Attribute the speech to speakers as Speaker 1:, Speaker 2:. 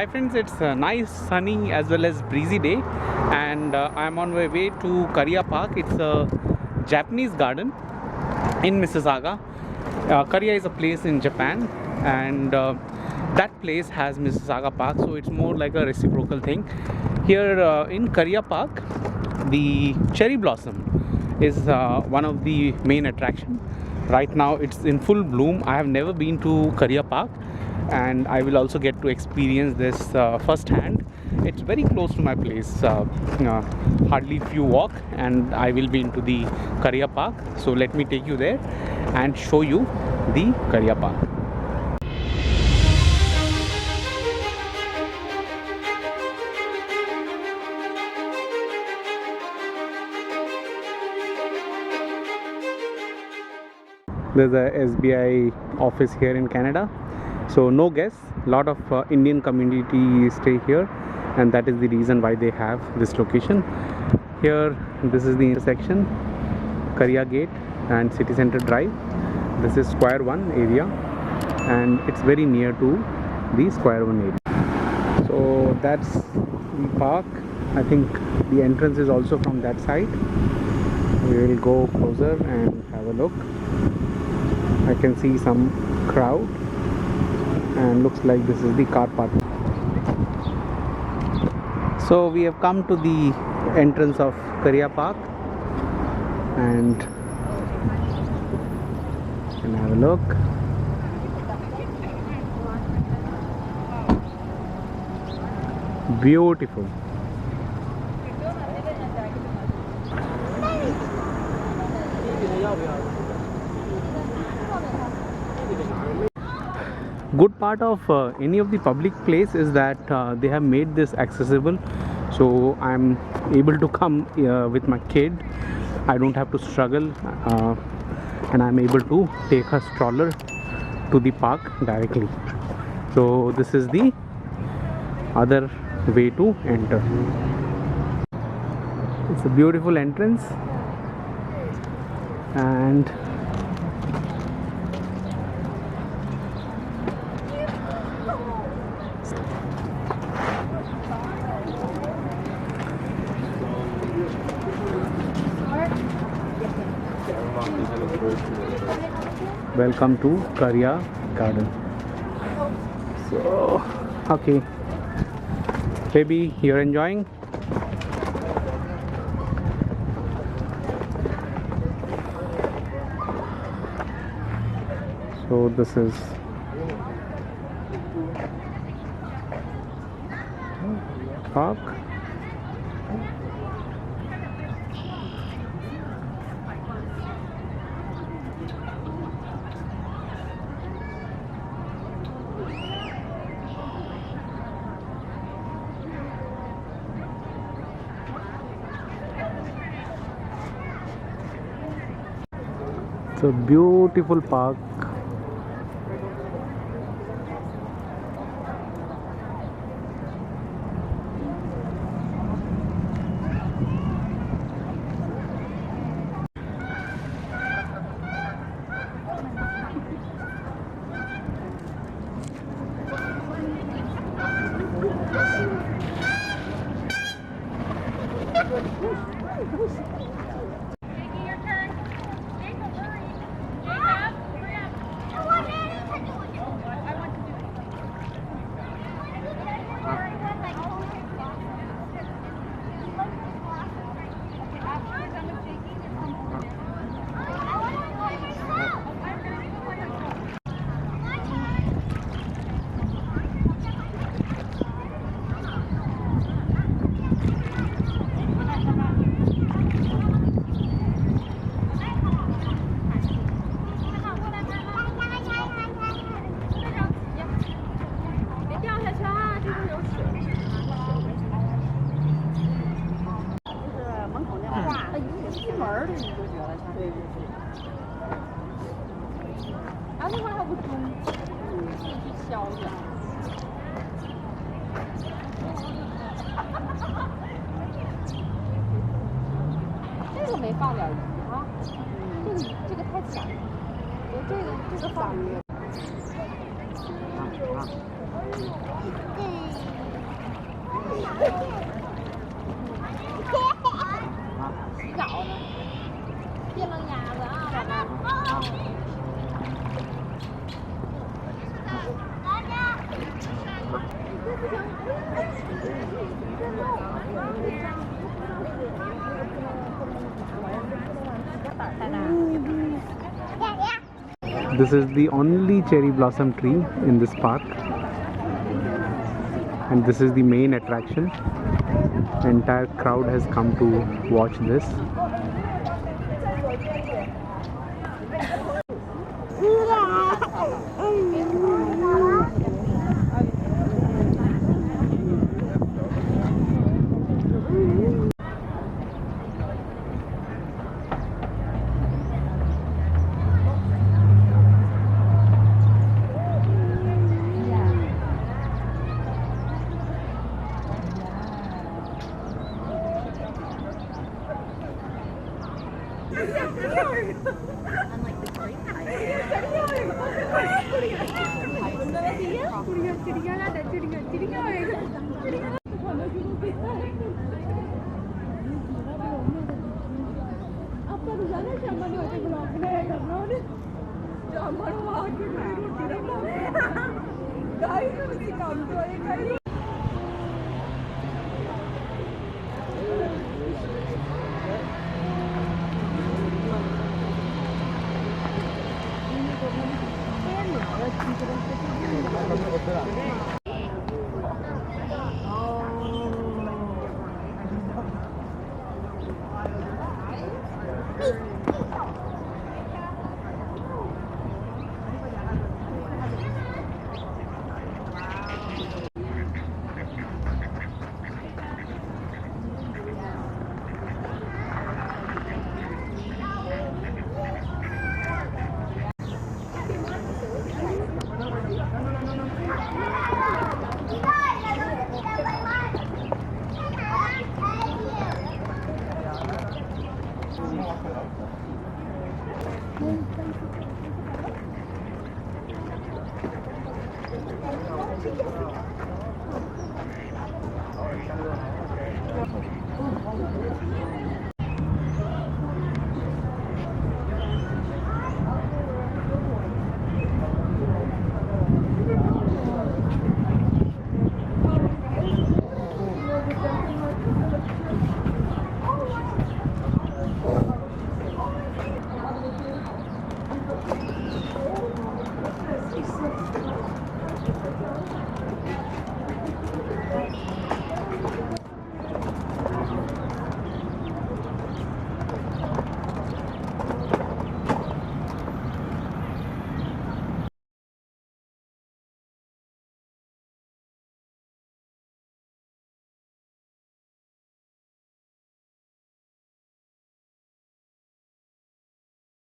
Speaker 1: Hi friends, it's a nice sunny as well as breezy day, and I'm on my way to Kariya Park. It's a Japanese garden in Mississauga. Kariya is a place in Japan, and that place has Mississauga Park, so it's more like a reciprocal thing. Here in Kariya Park, the cherry blossom is one of the main attraction. Right now it's in full bloom. I have never been to Kariya Park, and I will also get to experience this firsthand. It's very close to my place, hardly few walk, and I will be into the Kariya Park. So let me take you there and show you the Kariya Park. There's a SBI office here in Canada, so no guests. Lot of Indian community stay here, and that is the reason why they have this location here. This is the intersection, Kariya Gate and City Center Drive. This is Square One area, and it's very near to the Square One area. So that's the park. I think the entrance is also from that side. We will go closer and have a look. I can see some crowd, and looks like this is the car park. So we have come to the entrance of Kariya Park, and can have a look. Beautiful. Good part of any of the public place is that they have made this accessible, so I'm able to come with my kid. I don't have to struggle, and I'm able to take a stroller to the park directly. So this is the other way to enter. It's a beautiful entrance, and welcome to Kariya Garden. So, okay, baby, you're enjoying? So this is park. It's a beautiful park. This is the only cherry blossom tree in this park, and this is the main attraction. The entire crowd has come to watch this.